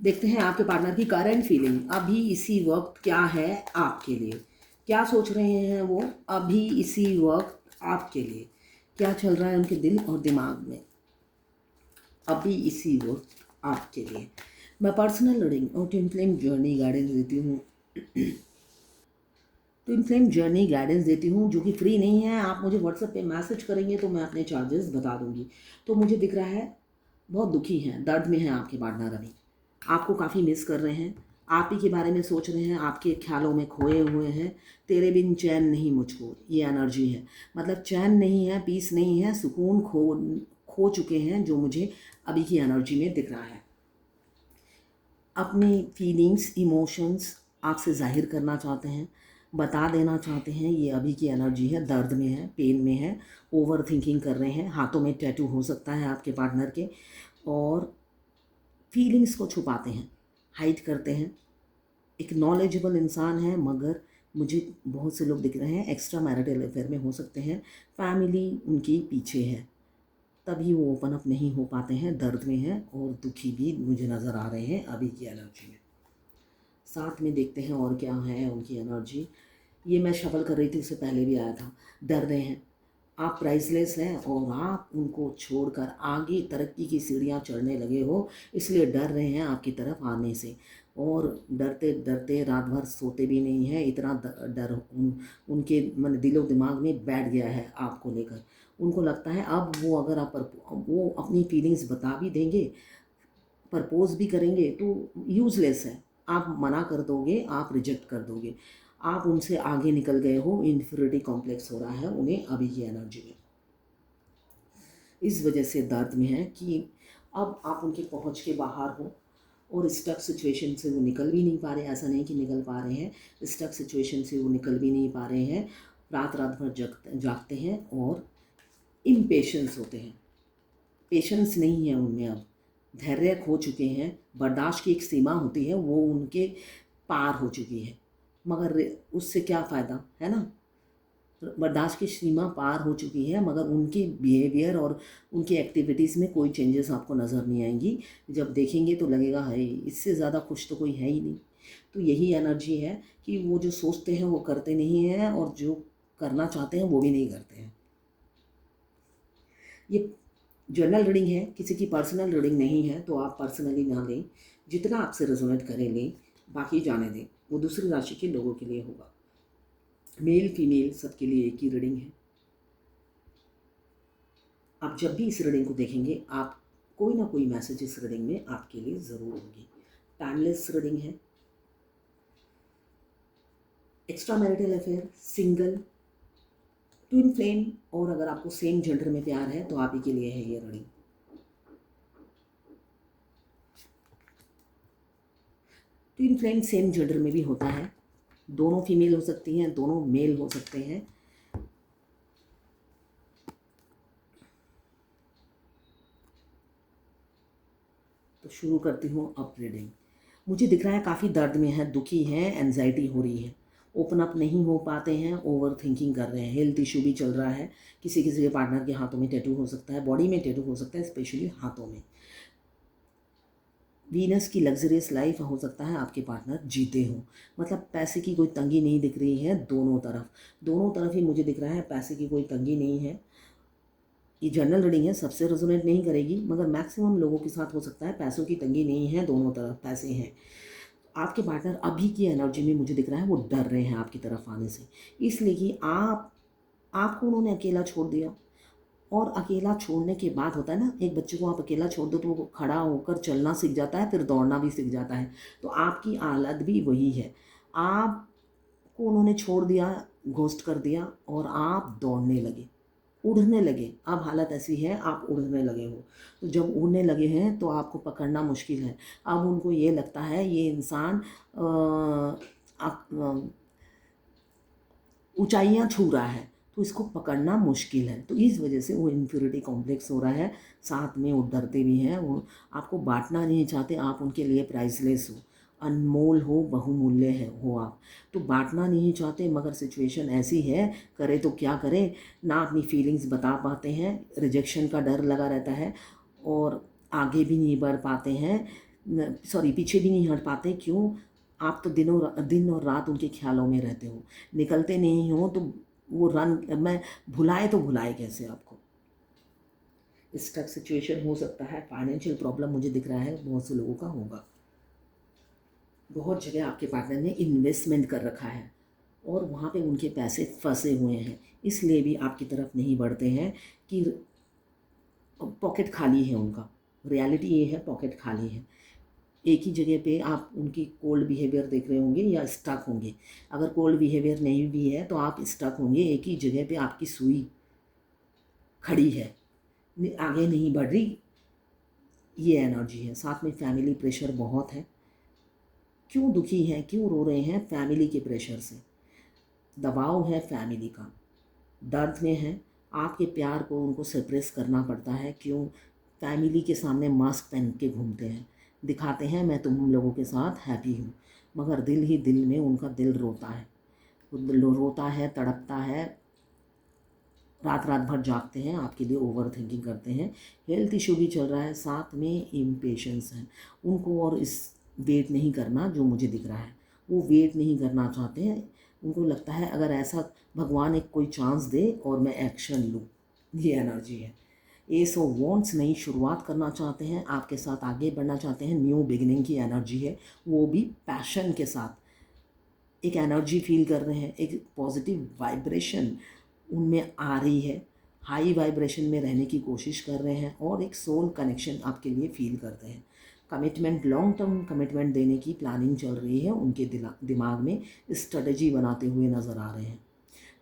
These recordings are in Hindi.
देखते हैं आपके पार्टनर की करंट फीलिंग अभी इसी वक्त क्या है आपके लिए। क्या सोच रहे हैं वो अभी इसी वक्त आपके लिए। क्या चल रहा है उनके दिल और दिमाग में अभी इसी वक्त आपके लिए। मैं पर्सनल रीडिंग और ट्विन फ्लेम जर्नी गाइडेंस देती हूँ। ट्विन फ्लेम जर्नी गाइडेंस देती हूँ जो कि फ्री नहीं है। आप मुझे व्हाट्सएप पे मैसेज करेंगे तो मैं अपने चार्जेस बता दूँगी। तो मुझे दिख रहा है बहुत दुखी हैं, दर्द में हैं आपके पार्टनर अभी। आपको काफ़ी मिस कर रहे हैं, आप ही के बारे में सोच रहे हैं, आपके ख्यालों में खोए हुए हैं। तेरे बिन चैन नहीं मुझको, ये एनर्जी है। मतलब चैन नहीं है, पीस नहीं है, सुकून खो खो चुके हैं, जो मुझे अभी की एनर्जी में दिख रहा है। अपनी फीलिंग्स, इमोशंस आपसे ज़ाहिर करना चाहते हैं, बता देना चाहते हैं। ये अभी की एनर्जी है, दर्द में है, पेन में है, ओवर थिंकिंग कर रहे हैं। हाथों में टैटू हो सकता है आपके पार्टनर के, और फीलिंग्स को छुपाते हैं, हाइड करते हैं। एक नॉलेजेबल इंसान है, मगर मुझे बहुत से लोग दिख रहे हैं एक्स्ट्रा मैरिटल अफेयर में हो सकते हैं। फैमिली उनकी पीछे है, तभी वो ओपन अप नहीं हो पाते हैं, दर्द में हैं और दुखी भी मुझे नज़र आ रहे हैं अभी की एनर्जी में। साथ में देखते हैं और क्या है उनकी एनर्जी। ये मैं शफल कर रही थी, उससे पहले भी आया था। डर रहे हैं, आप प्राइसलेस हैं और आप उनको छोड़कर आगे तरक्की की सीढ़ियाँ चढ़ने लगे हो, इसलिए डर रहे हैं आपकी तरफ आने से। और डरते डरते रात भर सोते भी नहीं हैं, इतना डर उनके मन दिलो दिमाग में बैठ गया है आपको लेकर। उनको लगता है अब वो अगर वो अपनी फीलिंग्स बता भी देंगे, प्रपोज भी करेंगे तो यूज़लेस है। आप मना कर दोगे, आप रिजेक्ट कर दोगे। आप उनसे आगे निकल गए हो, इन्फीरियरिटी कॉम्प्लेक्स हो रहा है उन्हें अभी की एनर्जी में। इस वजह से दर्द में है कि अब आप उनके पहुंच के बाहर हो और स्टक सिचुएशन से वो निकल भी नहीं पा रहे। ऐसा नहीं कि निकल पा रहे हैं, स्टक सिचुएशन से वो निकल भी नहीं पा रहे हैं। रात रात भर जागते हैं और इम्पेशंस होते हैं। पेशेंस नहीं है उनमें अब, धैर्य खो चुके हैं। बर्दाश्त की एक सीमा होती है, वो उनके पार हो चुकी है। मगर उससे क्या फ़ायदा है ना। बर्दाश्त की सीमा पार हो चुकी है, मगर उनकी बिहेवियर और उनकी एक्टिविटीज़ में कोई चेंजेस आपको नज़र नहीं आएंगी। जब देखेंगे तो लगेगा है इससे ज़्यादा खुश तो कोई है ही नहीं। तो यही एनर्जी है कि वो जो सोचते हैं वो करते नहीं हैं, और जो करना चाहते हैं वो भी नहीं करते हैं। ये जनरल रीडिंग है, किसी की पर्सनल रीडिंग नहीं है, तो आप पर्सनली ना लें। जितना आपसे रेजोनेट करें लें, बाकी जाने दें। वो दूसरी राशि के लोगों के लिए होगा। मेल फीमेल सबके लिए एक ही रीडिंग है। आप जब भी इस रीडिंग को देखेंगे, आप कोई ना कोई मैसेज इस रीडिंग में आपके लिए ज़रूर होगी। टाइमलेस रीडिंग है। Extra marital affair, single, twin flame, और अगर आपको सेम जेंडर में प्यार है तो आप ही के लिए है ये reading. Twin flame same gender में भी होता है, दोनों फीमेल हो सकती हैं, दोनों मेल हो सकते हैं। तो शुरू करती हूँ अब रीडिंग। मुझे दिख रहा है काफ़ी दर्द में है, दुखी है, एनजाइटी हो रही है, ओपन अप नहीं हो पाते हैं, ओवर थिंकिंग कर रहे हैं। हेल्थ इशू भी चल रहा है। किसी किसी के पार्टनर के हाथों में टैटू हो सकता है, बॉडी में टैटू हो सकता है, स्पेशली हाथों में। वीनस की लग्जरियस लाइफ हो सकता है आपके पार्टनर जीते हों। मतलब पैसे की कोई तंगी नहीं दिख रही है दोनों तरफ। दोनों तरफ ही मुझे दिख रहा है पैसे की कोई तंगी नहीं है। ये जनरल रीडिंग है, सबसे रेजोनेट नहीं करेगी, मगर मैक्सिमम लोगों के साथ हो सकता है। पैसों की तंगी नहीं है, दोनों तरफ पैसे हैं। आपके पार्टनर अभी की एनर्जी में मुझे दिख रहा है वो डर रहे हैं आपकी तरफ आने से, इसलिए कि आपको उन्होंने अकेला छोड़ दिया। और अकेला छोड़ने के बाद होता है ना, एक बच्चे को आप अकेला छोड़ दो तो वो खड़ा होकर चलना सीख जाता है, फिर दौड़ना भी सीख जाता है। तो आपकी हालत भी वही है। आपको उन्होंने छोड़ दिया, घोस्ट कर दिया, और आप दौड़ने लगे, उड़ने लगे। अब हालत ऐसी है आप उड़ने लगे हो। तो जब उड़ने लगे हैं तो आपको पकड़ना मुश्किल है। अब उनको ये लगता है ये इंसान ऊंचाइयां छू रहा है, तो इसको पकड़ना मुश्किल है। तो इस वजह से वो इन्फ्योरिटी कॉम्प्लेक्स हो रहा है। साथ में वो डरते भी हैं, वो आपको बांटना नहीं चाहते। आप उनके लिए प्राइसलेस हो, अनमोल हो, बहुमूल्य है हो आप। तो बांटना नहीं चाहते, मगर सिचुएशन ऐसी है, करे तो क्या करें ना। अपनी फीलिंग्स बता पाते हैं, रिजेक्शन का डर लगा रहता है, और आगे भी नहीं बढ़ पाते हैं। सॉरी पीछे भी नहीं हट पाते। क्यों? आप तो दिन और रात उनके ख्यालों में रहते हो, निकलते नहीं हो, तो वो मैं भुलाए तो भुलाए कैसे आपको? स्टक सिचुएशन हो सकता है, फाइनेंशियल प्रॉब्लम मुझे दिख रहा है बहुत से लोगों का होगा। बहुत जगह आपके पार्टनर ने इन्वेस्टमेंट कर रखा है और वहाँ पे उनके पैसे फंसे हुए हैं, इसलिए भी आपकी तरफ नहीं बढ़ते हैं कि पॉकेट खाली है उनका। रियलिटी ये है, पॉकेट खाली है। एक ही जगह पे आप उनकी कोल्ड बिहेवियर देख रहे होंगे या स्टक होंगे। अगर कोल्ड बिहेवियर नहीं भी है तो आप स्टक होंगे, एक ही जगह पे आपकी सुई खड़ी है, आगे नहीं बढ़ रही, ये एनर्जी है। साथ में फैमिली प्रेशर बहुत है। क्यों दुखी हैं, क्यों रो रहे हैं? फैमिली के प्रेशर से, दबाव है फैमिली का, दर्द में है। आपके प्यार को उनको सप्रेस करना पड़ता है। क्यों? फैमिली के सामने मास्क पहन के घूमते हैं, दिखाते हैं मैं तुम लोगों के साथ हैप्पी हूँ, मगर दिल ही दिल में उनका दिल रोता है। वो दिल रोता है, तड़पता है, रात रात भर जागते हैं, आपके लिए ओवर थिंकिंग करते हैं। हेल्थ इशू भी चल रहा है, साथ में इम्पेशेंस है उनको, और इस वेट नहीं करना जो मुझे दिख रहा है, वो वेट नहीं करना चाहते हैं। उनको लगता है अगर ऐसा भगवान एक कोई चांस दे और मैं एक्शन लूँ, ये एनर्जी है। एस ऑफ वॉन्ट्स नई शुरुआत करना चाहते हैं, आपके साथ आगे बढ़ना चाहते हैं, न्यू बिगिनिंग की एनर्जी है, वो भी पैशन के साथ। एक एनर्जी फील कर रहे हैं, एक पॉजिटिव वाइब्रेशन उनमें आ रही है, हाई वाइब्रेशन में रहने की कोशिश कर रहे हैं और एक सोल कनेक्शन आपके लिए फील करते हैं। कमिटमेंट, लॉन्ग टर्म कमिटमेंट देने की प्लानिंग चल रही है उनके दिमाग में, स्ट्रेटजी बनाते हुए नज़र आ रहे हैं।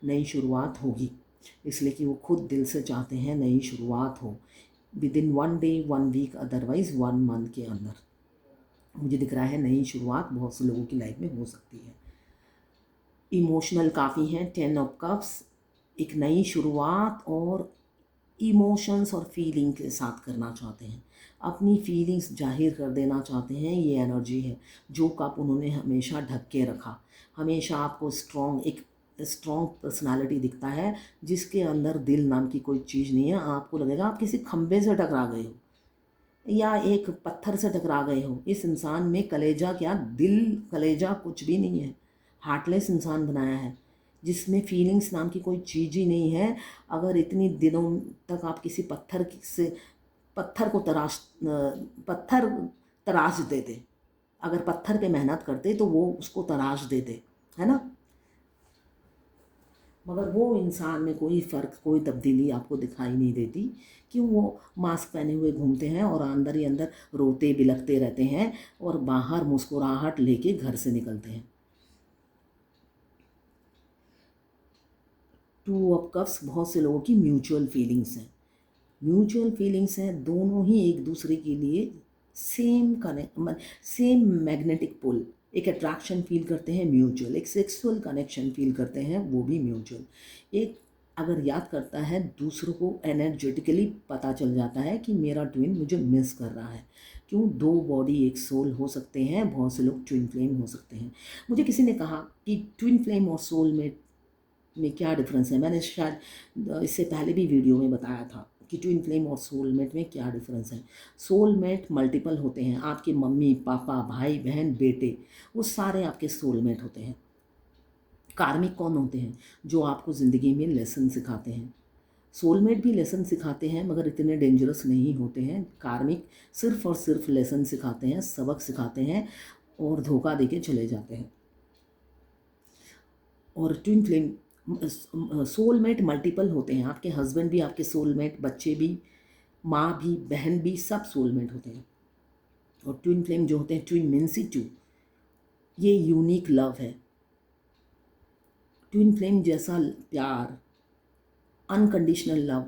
नई शुरुआत होगी, इसलिए कि वो खुद दिल से चाहते हैं नई शुरुआत हो, with in 1 day 1 week, otherwise 1 month के अंदर। मुझे दिख रहा है नई शुरुआत बहुत से लोगों की लाइफ में हो सकती है। इमोशनल काफ़ी हैं, 10 ऑफ कप्स, एक नई शुरुआत और इमोशंस और फीलिंग के साथ करना चाहते हैं, अपनी फीलिंग्स जाहिर कर देना चाहते हैं। ये एनर्जी है। जो कप उन्होंने हमेशा ढक के रखा, हमेशा आपको एक स्ट्रॉन्ग पर्सनालिटी दिखता है जिसके अंदर दिल नाम की कोई चीज़ नहीं है। आपको लगेगा आप किसी खंबे से टकरा गए हो या एक पत्थर से टकरा गए हो। इस इंसान में कलेजा क्या, दिल कलेजा कुछ भी नहीं है। हार्टलेस इंसान बनाया है जिसमें फीलिंग्स नाम की कोई चीज़ ही नहीं है। अगर इतनी दिनों तक आप किसी पत्थर को पत्थर तराश देते, अगर पत्थर पे मेहनत करते तो वो उसको तराश देते, है ना? मगर वो इंसान में कोई फ़र्क, कोई तब्दीली आपको दिखाई नहीं देती। क्यों? वो मास्क पहने हुए घूमते हैं और अंदर ही अंदर रोते बिलखते रहते हैं और बाहर मुस्कुराहट लेके घर से निकलते हैं। 2 ऑफ कप्स बहुत से लोगों की म्यूचुअल फीलिंग्स हैं। म्यूचुअल फीलिंग्स हैं, दोनों ही एक दूसरे के लिए सेम मैग्नेटिक पुल, एक अट्रैक्शन फील करते हैं म्यूचुअल, एक सेक्सुअल कनेक्शन फील करते हैं वो भी म्यूचुअल। एक अगर याद करता है दूसरों को, एनर्जेटिकली पता चल जाता है कि मेरा ट्विन मुझे मिस कर रहा है। क्यों? 2 बॉडी 1 सोल हो सकते हैं, बहुत से लोग ट्विन फ्लेम हो सकते हैं। मुझे किसी ने कहा कि ट्विन फ्लेम और सोलमेट में क्या डिफरेंस है। मैंने शायद इससे पहले भी वीडियो में बताया था कि ट्विन फ्लेम और सोलमेट में क्या डिफरेंस है। सोलमेट मल्टीपल होते हैं, आपके मम्मी पापा भाई बहन बेटे, वो सारे आपके सोलमेट होते हैं। कार्मिक कौन होते हैं? जो आपको ज़िंदगी में लेसन सिखाते हैं। सोलमेट भी लेसन सिखाते हैं मगर इतने डेंजरस नहीं होते हैं। कार्मिक सिर्फ और सिर्फ लेसन सिखाते हैं, सबक सिखाते हैं और धोखा दे के चले जाते हैं। और ट्विन फ्लेम, सोलमेट मल्टीपल होते हैं, आपके हस्बैंड भी आपके सोलमेट, बच्चे भी, माँ भी, बहन भी, सब सोलमेट होते हैं। और ट्विन फ्लेम जो होते हैं, ट्विन मीन्स ही टू, ये यूनिक लव है। ट्विन फ्लेम जैसा प्यार, अनकंडीशनल लव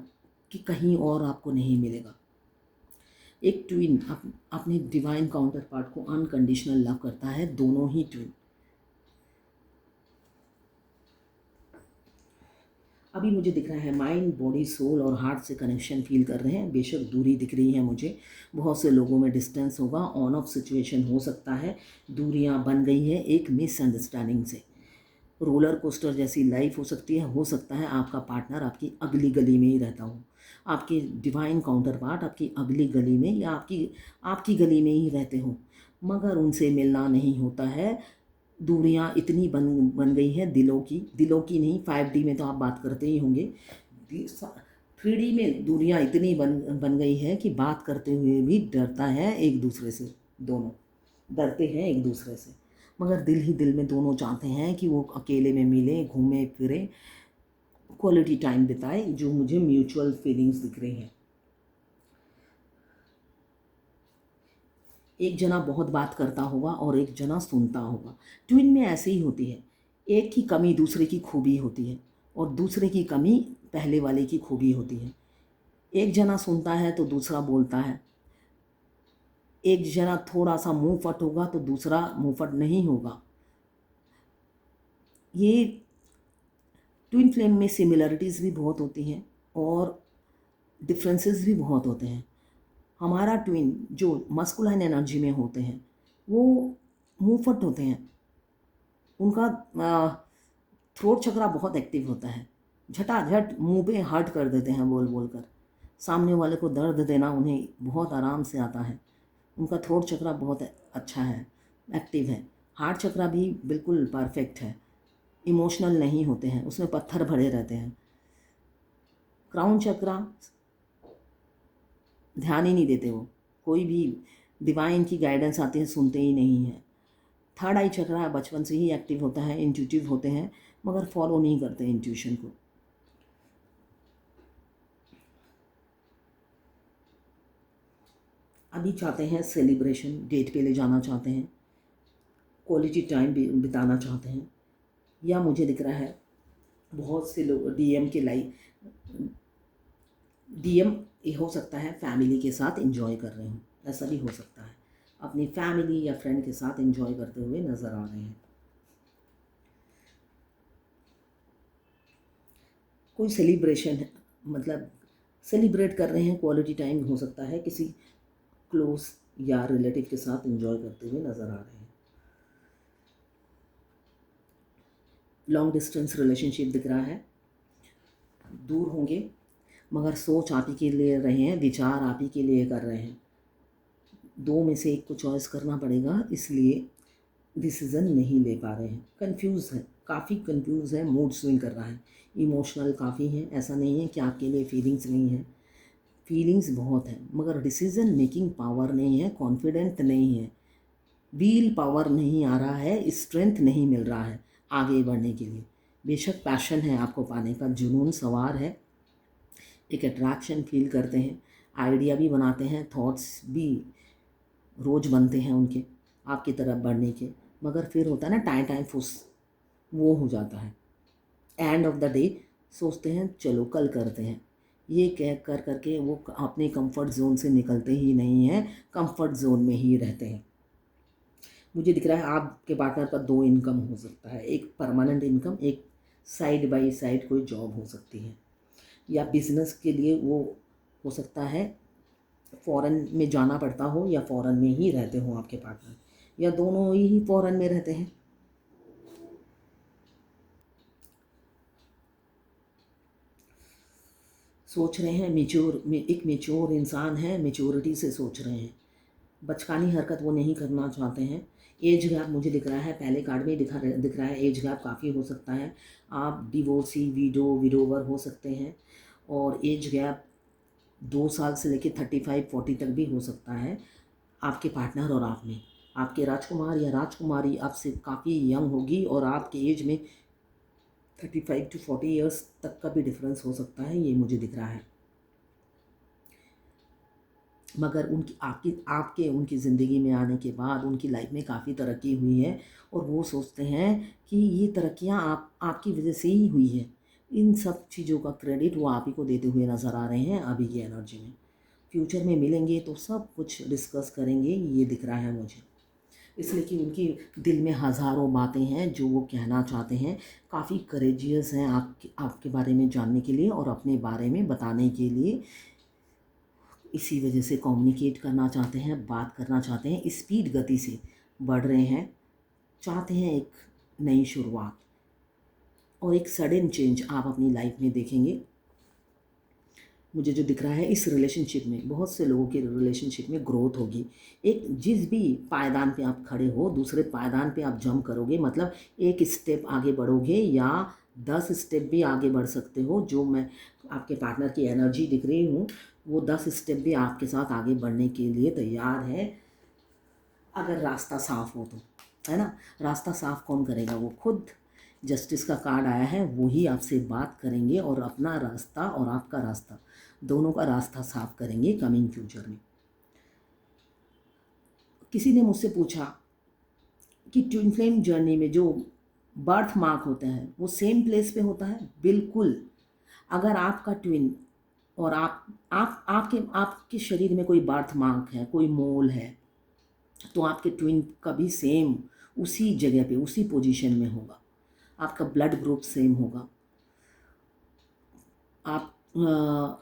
कि कहीं और आपको नहीं मिलेगा। एक ट्विन अपने डिवाइन काउंटर पार्ट को अनकंडीशनल लव करता है, दोनों ही ट्विन। अभी मुझे दिख रहा है माइंड बॉडी सोल और हार्ट से कनेक्शन फील कर रहे हैं। बेशक दूरी दिख रही है मुझे, बहुत से लोगों में डिस्टेंस होगा, ऑन ऑफ सिचुएशन हो सकता है, दूरियां बन गई हैं एक मिसअंडरस्टैंडिंग से। रोलर कोस्टर जैसी लाइफ हो सकती है, हो सकता है आपका पार्टनर आपकी अगली गली में ही रहता हो, आपके डिवाइन काउंटर पार्ट आपकी अगली गली में या आपकी गली में ही रहते हो, मगर उनसे मिलना नहीं होता है। दूरियां इतनी बन गई हैं दिलों की नहीं, 5D में तो आप बात करते ही होंगे, 3D में दूरियां इतनी बन गई है कि बात करते हुए भी डरता है एक दूसरे से, दोनों डरते हैं एक दूसरे से। मगर दिल ही दिल में दोनों चाहते हैं कि वो अकेले में मिलें, घूमें फिरें, क्वालिटी टाइम बिताए, जो मुझे म्यूचुअल फीलिंग्स दिख रही हैं। एक जना बहुत बात करता होगा और एक जना सुनता होगा। ट्विन में ऐसे ही होती है, एक की कमी दूसरे की खूबी होती है और दूसरे की कमी पहले वाले की खूबी होती है। एक जना सुनता है तो दूसरा बोलता है, एक जना थोड़ा सा मुंह फट होगा तो दूसरा मुंह फट नहीं होगा। ये ट्विन फ्लेम में सिमिलरिटीज़ भी बहुत होती हैं और डिफरेंसेस भी बहुत होते हैं। हमारा ट्विन जो मस्कुलाइन एनर्जी में होते हैं वो मुंह फट होते हैं, उनका थ्रोट चक्रा बहुत एक्टिव होता है, झटाझट मुंह पे हर्ट कर देते हैं बोल बोल कर। सामने वाले को दर्द देना उन्हें बहुत आराम से आता है। उनका थ्रोट चक्रा बहुत अच्छा है, एक्टिव है। हार्ट चक्रा भी बिल्कुल परफेक्ट है, इमोशनल नहीं होते हैं, उसमें पत्थर भरे रहते हैं। क्राउन चक्रा ध्यान ही नहीं देते, वो कोई भी डिवाइन की गाइडेंस आती है सुनते ही नहीं हैं। थर्ड आई चक्रा बचपन से ही एक्टिव होता है, इंट्यूटिव होते हैं मगर फॉलो नहीं करते इंट्यूशन को। अभी चाहते हैं सेलिब्रेशन, डेट पे ले जाना चाहते हैं, क्वालिटी टाइम बिताना चाहते हैं, या मुझे दिख रहा है बहुत से लोग डीएम ये हो सकता है फैमिली के साथ एंजॉय कर रहे हो, ऐसा भी हो सकता है, अपनी फैमिली या फ्रेंड के साथ एंजॉय करते हुए नज़र आ रहे हैं। कोई सेलिब्रेशन है, मतलब सेलिब्रेट कर रहे हैं, क्वालिटी टाइम हो सकता है किसी क्लोज या रिलेटिव के साथ एंजॉय करते हुए नज़र आ रहे हैं। लॉन्ग डिस्टेंस रिलेशनशिप दिख रहा है, दूर होंगे मगर सोच आप ही के लिए रहे हैं, विचार आप ही के लिए कर रहे हैं। दो में से एक को चॉइस करना पड़ेगा, इसलिए डिसीज़न नहीं ले पा रहे हैं, कंफ्यूज है, काफ़ी कंफ्यूज है, मूड स्विंग कर रहा है, इमोशनल काफ़ी है। ऐसा नहीं है कि आपके लिए फीलिंग्स नहीं है, फीलिंग्स बहुत है मगर डिसीज़न मेकिंग पावर नहीं है, कॉन्फिडेंट नहीं है, व्हील पावर नहीं आ रहा है, स्ट्रेंथ नहीं मिल रहा है आगे बढ़ने के लिए। बेशक पैशन है आपको पाने का, जुनून सवार है, एक अट्रैक्शन फील करते हैं, आइडिया भी बनाते हैं, थॉट्स भी रोज़ बनते हैं उनके आपकी तरफ बढ़ने के, मगर फिर होता है ना टाइम टाइम फुस, वो हो जाता है। एंड ऑफ द डे सोचते हैं चलो कल करते हैं, ये कह कर करके वो अपने कंफर्ट जोन से निकलते ही नहीं हैं, कंफर्ट जोन में ही रहते हैं। मुझे दिख रहा है आपके पार्टनर का दो इनकम हो सकता है, एक परमानेंट इनकम, एक साइड बाय साइड कोई जॉब हो सकती है, या बिजनेस के लिए वो हो सकता है फॉरेन में जाना पड़ता हो या फॉरेन में ही रहते हो आपके पार्टनर, या दोनों ही फॉरेन में रहते हैं। सोच रहे हैं एक मेच्योर इंसान है, मेच्योरिटी से सोच रहे हैं, बचकानी हरकत वो नहीं करना चाहते हैं। एज गैप मुझे दिख रहा है, पहले कार्ड में दिख रहा है एज गैप काफ़ी हो सकता है, आप डिवोर्सी विडोवर हो सकते हैं, और एज गैप 2 साल से लेकर 35-40 तक भी हो सकता है आपके पार्टनर और आप में। आपके राजकुमार या राजकुमारी आपसे काफ़ी यंग होगी और आपके एज में 35 to 40 ईयर्स तक का भी डिफरेंस हो सकता है, ये मुझे दिख रहा है। मगर उनकी ज़िंदगी में आने के बाद उनकी लाइफ में काफ़ी तरक्की हुई है और वो सोचते हैं कि ये तरक्कियाँ आपकी वजह से ही हुई है। इन सब चीज़ों का क्रेडिट वो आप ही को देते हुए नज़र आ रहे हैं अभी की एनर्जी में। फ्यूचर में मिलेंगे तो सब कुछ डिस्कस करेंगे, ये दिख रहा है मुझे, इसलिए कि उनकी दिल में हज़ारों बातें हैं जो वो कहना चाहते हैं, काफ़ी करेजियस हैं आपके बारे में जानने के लिए और अपने बारे में बताने के लिए। इसी वजह से कम्युनिकेट करना चाहते हैं, बात करना चाहते हैं, स्पीड गति से बढ़ रहे हैं, चाहते हैं एक नई शुरुआत और एक सडन चेंज आप अपनी लाइफ में देखेंगे। मुझे जो दिख रहा है इस रिलेशनशिप में, बहुत से लोगों के रिलेशनशिप में ग्रोथ होगी। एक जिस भी पायदान पे आप खड़े हो, दूसरे पायदान पे आप जंप करोगे, मतलब एक स्टेप आगे बढ़ोगे या 10 स्टेप भी आगे बढ़ सकते हो। जो मैं आपके पार्टनर की एनर्जी दिख रही हूँ, वो 10 स्टेप भी आपके साथ आगे बढ़ने के लिए तैयार है, अगर रास्ता साफ हो तो, है ना। रास्ता साफ कौन करेगा? वो खुद। जस्टिस का कार्ड आया है, वो ही आपसे बात करेंगे और अपना रास्ता और आपका रास्ता, दोनों का रास्ता साफ करेंगे कमिंग फ्यूचर में। किसी ने मुझसे पूछा कि ट्विन फ्लेम जर्नी में जो बर्थ मार्क होता है वो सेम प्लेस पे होता है? बिल्कुल। अगर आपका ट्विन और आपके शरीर में कोई बर्थ मार्क है, कोई मोल है, तो आपके ट्विन का भी सेम उसी जगह पे, उसी पोजीशन में होगा। आपका ब्लड ग्रुप सेम होगा।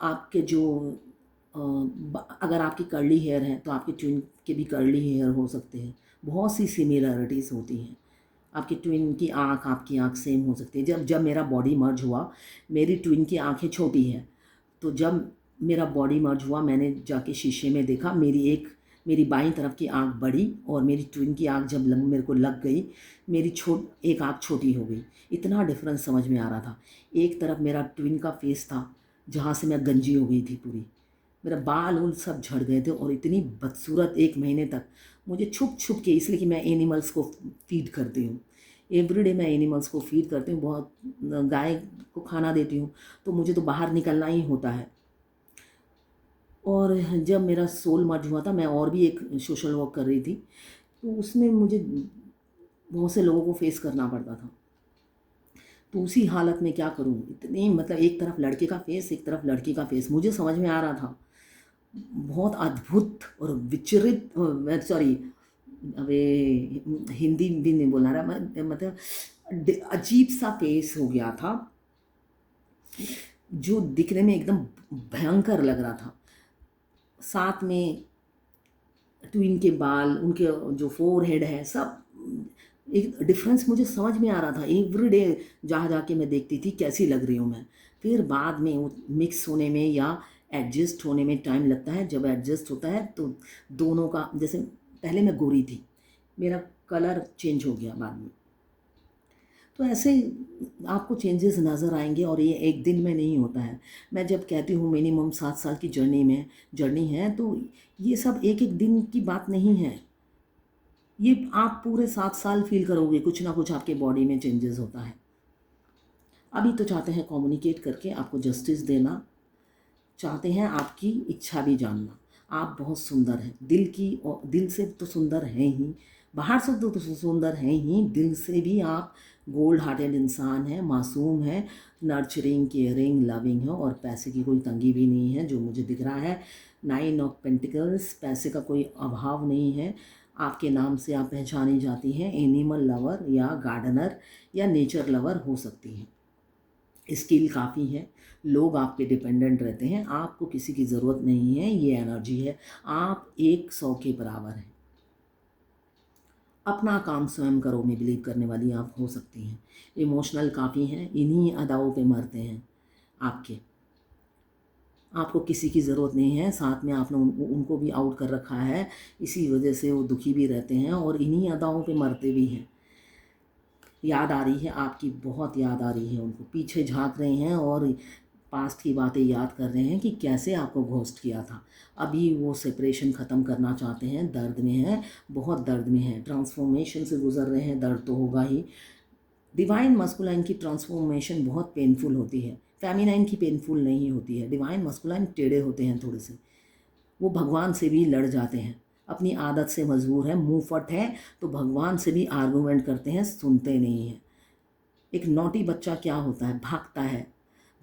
आपके जो अगर आपकी कर्ली हेयर है तो आपके ट्विन के भी कर्ली हेयर हो सकते हैं। बहुत सी सिमिलरिटीज़ होती हैं। आपके ट्विन की आँख, आपकी आँख सेम हो सकती है। जब जब मेरा बॉडी मर्ज हुआ, मेरी ट्विन की आँखें छोटी हैं, तो जब मेरा बॉडी मर्ज हुआ, मैंने जाके शीशे में देखा, मेरी बाईं तरफ की आँख बड़ी और मेरी ट्विन की आँख जब मेरे को लग गई, मेरी एक आँख छोटी हो गई। इतना डिफरेंस समझ में आ रहा था। एक तरफ मेरा ट्विन का फेस था जहाँ से मैं गंजी हो गई थी पूरी, मेरा बाल उल सब झड़ गए थे और इतनी बदसूरत 1 महीने तक मुझे छुप छुप के, इसलिए कि मैं एनिमल्स को फीड करती हूँ। एवरीडे मैं एनिमल्स को फीड करती हूँ, बहुत गाय को खाना देती हूँ, तो मुझे तो बाहर निकलना ही होता है। और जब मेरा सोल मर्ज हुआ था, मैं और भी एक सोशल वर्क कर रही थी, तो उसमें मुझे बहुत से लोगों को फेस करना पड़ता था। तो उसी हालत में क्या करूँ, इतनी मतलब एक तरफ लड़के का फेस, एक तरफ लड़की का फेस, मुझे समझ में आ रहा था। बहुत अद्भुत और विचरित, सॉरी, अबे हिंदी भी नहीं बोलना रहा, मतलब अजीब सा फेस हो गया था, जो दिखने में एकदम भयंकर लग रहा था। साथ में ट्विन के बाल, उनके जो फोर हेड है, सब एक डिफरेंस मुझे समझ में आ रहा था। एवरी डे जहाँ जाके मैं देखती थी कैसी लग रही हूँ मैं। फिर बाद में वो मिक्स होने में या एडजस्ट होने में टाइम लगता है। जब एडजस्ट होता है तो दोनों का, जैसे पहले मैं गोरी थी, मेरा कलर चेंज हो गया बाद में। तो ऐसे आपको चेंजेस नज़र आएंगे और ये एक दिन में नहीं होता है। मैं जब कहती हूँ मिनिमम 7 साल की जर्नी है, तो ये सब एक एक दिन की बात नहीं है। ये आप पूरे 7 साल फील करोगे, कुछ ना कुछ आपके बॉडी में चेंजेस होता है। अभी तो चाहते हैं कम्युनिकेट करके आपको जस्टिस देना, चाहते हैं आपकी इच्छा भी जानना। आप बहुत सुंदर हैं, दिल से तो सुंदर हैं ही, बाहर से तो सुंदर हैं ही, दिल से भी आप गोल्ड हार्टेड इंसान हैं, मासूम हैं, नर्चरिंग, केयरिंग, लविंग है, और पैसे की कोई तंगी भी नहीं है जो मुझे दिख रहा है। 9 ऑफ पेंटिकल्स, पैसे का कोई अभाव नहीं है। आपके नाम से आप पहचानी जाती हैं। एनिमल लवर या गार्डनर या नेचर लवर हो सकती हैं। स्किल काफ़ी है, लोग आप पे डिपेंडेंट रहते हैं, आपको किसी की ज़रूरत नहीं है। ये एनर्जी है, आप 100 के बराबर हैं। अपना काम स्वयं करो में बिलीव करने वाली आप हो सकती हैं। इमोशनल काफ़ी हैं, इन्हीं अदाओं पे मरते हैं आपके। आपको किसी की ज़रूरत नहीं है, साथ में आपने उनको भी आउट कर रखा है, इसी वजह से वो दुखी भी रहते हैं और इन्हीं अदाओं पे मरते भी हैं। याद आ रही है आपकी, बहुत याद आ रही है उनको, पीछे झांक रहे हैं और पास्ट की बातें याद कर रहे हैं कि कैसे आपको घोस्ट किया था। अभी वो सेपरेशन ख़त्म करना चाहते हैं, दर्द में हैं, बहुत दर्द में हैं, ट्रांसफॉर्मेशन से गुजर रहे हैं, दर्द तो होगा ही। डिवाइन मस्कुलाइन की ट्रांसफॉर्मेशन बहुत पेनफुल होती है, फेमिनाइन की पेनफुल नहीं होती है। डिवाइन मस्कुलाइन टेढ़े होते हैं थोड़े से, वो भगवान से भी लड़ जाते हैं, अपनी आदत से मजबूर है, मुंह फट है तो भगवान से भी आर्गूमेंट करते हैं, सुनते नहीं हैं। एक नॉटी बच्चा क्या होता है, भागता है,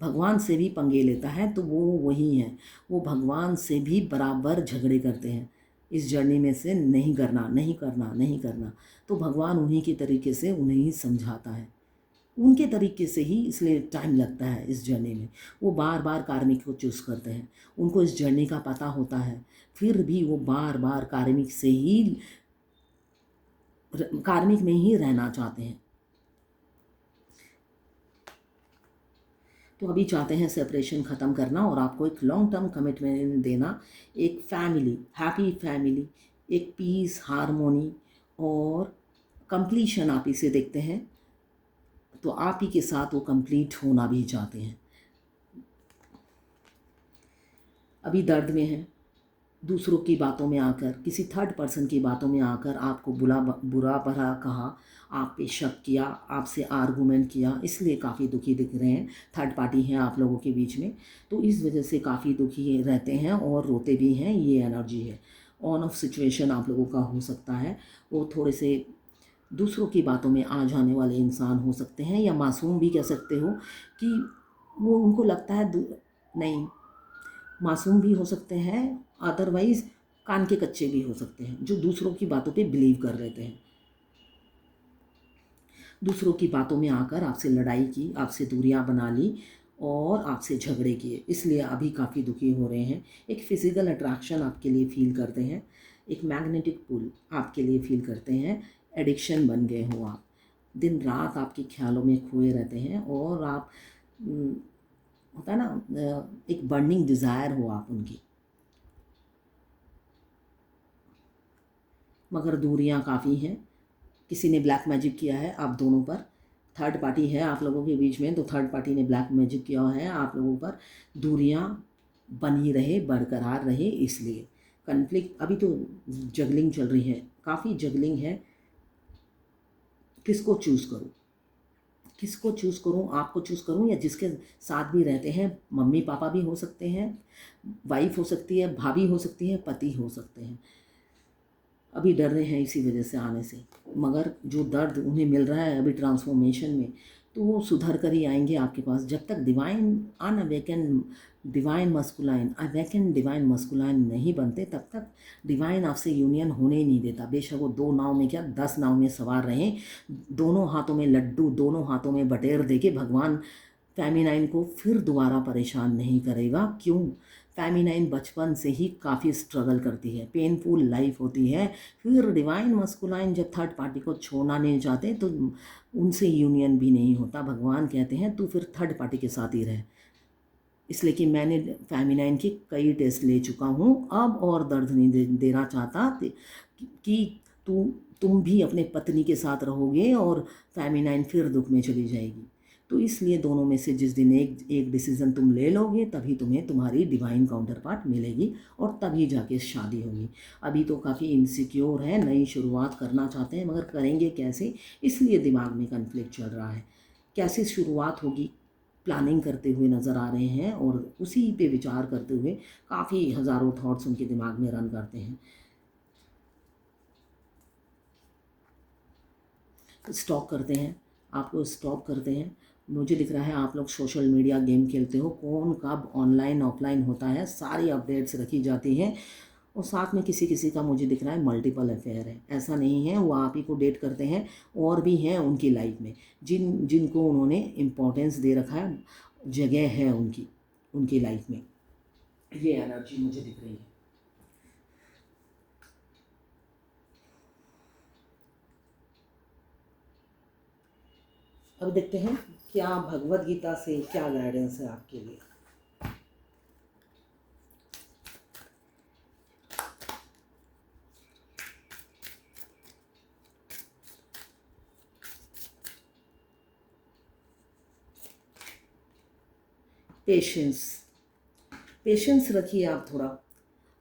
भगवान से भी पंगे लेता है, तो वो वही है, वो भगवान से भी बराबर झगड़े करते हैं। इस जर्नी में से नहीं करना, नहीं करना, नहीं करना, तो भगवान उन्हीं के तरीके से उन्हें ही समझाता है, उनके तरीके से ही, इसलिए टाइम लगता है इस जर्नी में। वो बार बार कार्मिक को चूज़ करते हैं, उनको इस जर्नी का पता होता है, फिर भी वो बार बार कार्मिक में ही रहना चाहते हैं। तो अभी चाहते हैं सेपरेशन ख़त्म करना और आपको एक लॉन्ग टर्म कमिटमेंट देना, एक फैमिली, हैप्पी फैमिली, एक पीस, हारमोनी और कंप्लीशन आप इसे देखते हैं। तो आप ही के साथ वो कंप्लीट होना भी चाहते हैं। अभी दर्द में है, दूसरों की बातों में आकर, किसी थर्ड पर्सन की बातों में आकर आपको बुरा भला कहा, आप पे शक किया, आपसे आर्गूमेंट किया, इसलिए काफ़ी दुखी दिख रहे हैं। थर्ड पार्टी हैं आप लोगों के बीच में, तो इस वजह से काफ़ी दुखी रहते हैं और रोते भी हैं। ये एनर्जी है। ऑन ऑफ सिचुएशन आप लोगों का हो सकता है। वो थोड़े से दूसरों की बातों में आ जाने वाले इंसान हो सकते हैं, या मासूम भी कह सकते हो कि वो उनको लगता है नहीं, मासूम भी हो सकते हैं, अदरवाइज़ कान के कच्चे भी हो सकते हैं, जो दूसरों की बातों पे बिलीव कर लेते हैं। दूसरों की बातों में आकर आपसे लड़ाई की, आपसे दूरियां बना ली और आपसे झगड़े किए, इसलिए अभी काफ़ी दुखी हो रहे हैं। एक फ़िज़िकल अट्रैक्शन आपके लिए फ़ील करते हैं, एक मैग्नेटिक पुल आपके लिए फ़ील करते हैं। एडिक्शन बन गए हो आप, दिन रात आपके ख्यालों में खोए रहते हैं और आप होता है ना, एक बर्निंग डिज़ायर हो आप उनकी। मगर दूरियां काफ़ी हैं। किसी ने ब्लैक मैजिक किया है आप दोनों पर, थर्ड पार्टी है आप लोगों के बीच में, तो थर्ड पार्टी ने ब्लैक मैजिक किया है आप लोगों पर। दूरियां बनी रहे, बरकरार रहे, इसलिए कन्फ्लिक्ट। अभी तो जगलिंग चल रही है, काफ़ी जगलिंग है। किसको चूज़ करूँ, किसको चूज़ करूँ, आपको चूज़ करूँ या जिसके साथ भी रहते हैं? मम्मी पापा भी हो सकते हैं, वाइफ हो सकती है, भाभी हो सकती है, पति हो सकते हैं। अभी डर रहे हैं इसी वजह से आने से, मगर जो दर्द उन्हें मिल रहा है अभी ट्रांसफॉर्मेशन में, तो वो सुधर कर ही आएंगे आपके पास। जब तक divine unawaken divine masculine awaken divine masculine नहीं बनते, तब तक डिवाइन आपसे यूनियन होने ही नहीं देता। बेशक वो 2 नाव में क्या 10 नाव में सवार रहें, दोनों हाथों में लड्डू, दोनों हाथों में बटेर देके भगवान फेमिनाइन को फिर दोबारा परेशान नहीं करेगा। क्यों? फेमिनाइन बचपन से ही काफ़ी स्ट्रगल करती है, पेनफुल लाइफ होती है। फिर डिवाइन मस्कुलाइन जब थर्ड पार्टी को छोड़ना नहीं चाहते तो उनसे यूनियन भी नहीं होता। भगवान कहते हैं तू फिर थर्ड पार्टी के साथ ही रहे, इसलिए कि मैंने फेमिनाइन के कई टेस्ट ले चुका हूँ, अब और दर्द नहीं देना चाहता कि तुम भी अपने पत्नी के साथ रहोगे और फेमिनाइन फिर दुख में चली जाएगी। तो इसलिए दोनों में से जिस दिन एक एक डिसीज़न तुम ले लोगे, तभी तुम्हें तुम्हारी डिवाइन काउंटर पार्ट मिलेगी और तभी जाके शादी होगी। अभी तो काफ़ी इनसिक्योर है, नई शुरुआत करना चाहते हैं, मगर करेंगे कैसे, इसलिए दिमाग में कन्फ्लिक्ट चल रहा है। कैसे शुरुआत होगी, प्लानिंग करते हुए नज़र आ रहे हैं और उसी पे विचार करते हुए काफ़ी हज़ारों थॉट्स उनके दिमाग में रन करते हैं। स्टॉक करते हैं, आपको स्टॉक करते हैं। मुझे दिख रहा है आप लोग सोशल मीडिया गेम खेलते हो, कौन कब ऑनलाइन ऑफलाइन होता है, सारी अपडेट्स रखी जाती हैं। और साथ में किसी किसी का मुझे दिख रहा है मल्टीपल अफेयर है, ऐसा नहीं है वो आप ही को डेट करते हैं, और भी हैं उनकी लाइफ में जिनको उन्होंने इम्पोर्टेंस दे रखा है, जगह है उनकी उनकी लाइफ में। ये एनर्जी मुझे दिख रही है। अब देखते हैं क्या भगवत गीता से क्या गाइडेंस है आपके लिए। पेशेंस, पेशेंस रखिए आप थोड़ा।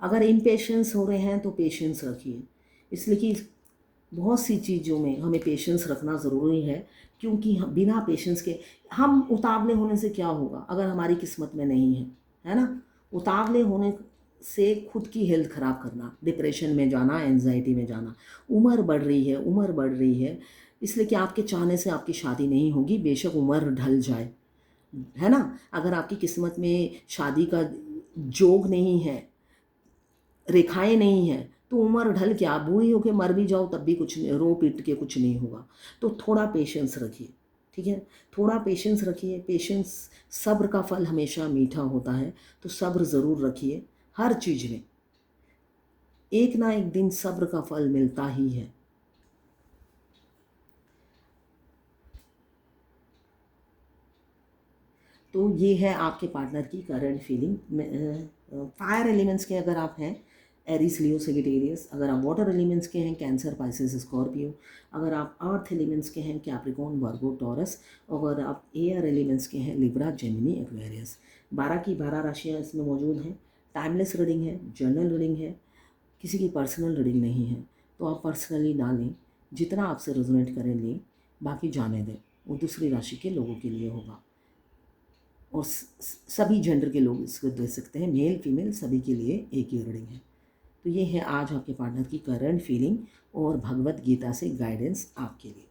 अगर इम्पेशेंस हो रहे हैं तो पेशेंस रखिए, इसलिए कि बहुत सी चीज़ों में हमें पेशेंस रखना ज़रूरी है। क्योंकि बिना पेशेंस के हम उतावले होने से क्या होगा अगर हमारी किस्मत में नहीं है ना। उतावले होने से खुद की हेल्थ ख़राब करना, डिप्रेशन में जाना, एंजाइटी में जाना। उम्र बढ़ रही है, उम्र बढ़ रही है, इसलिए कि आपके चाहने से आपकी शादी नहीं होगी, बेशक उम्र ढल जाए, है ना। अगर आपकी किस्मत में शादी का जोग नहीं है, रेखाएं नहीं हैं, तो उम्र ढल क्या, बूढ़ी होके मर भी जाओ तब भी कुछ नहीं, रो पीट के कुछ नहीं होगा। तो थोड़ा पेशेंस रखिए, ठीक है, थोड़ा पेशेंस रखिए। पेशेंस, सब्र का फल हमेशा मीठा होता है, तो सब्र ज़रूर रखिए हर चीज़ में। एक ना एक दिन सब्र का फल मिलता ही है। तो ये है आपके पार्टनर की करंट फीलिंग। फायर एलिमेंट्स के अगर आप हैं, एरिस लियो सेजिटेरियस। अगर आप वाटर एलिमेंट्स के हैं, कैंसर पाइसेस स्कॉर्पियो। अगर आप अर्थ एलिमेंट्स के हैं, कैप्रिकॉर्न वर्गो टॉरस। अगर आप एयर एलिमेंट्स के हैं, लिब्रा जेमिनी एक्वेरियस। 12 की 12 राशियाँ इसमें मौजूद हैं। टाइमलेस रीडिंग है, जर्नल रीडिंग है, किसी की पर्सनल रीडिंग नहीं है। तो आप पर्सनली ना लें, जितना आपसे रेजोनेट करें लें, बाकी जाने दें, वो दूसरी राशि के लोगों के लिए होगा। और सभी जेंडर के लोग इसको दे सकते हैं, मेल फीमेल सभी के लिए एक ही रीडिंग है। तो ये है आज आपके पार्टनर की करंट फीलिंग और भगवत गीता से गाइडेंस आपके लिए।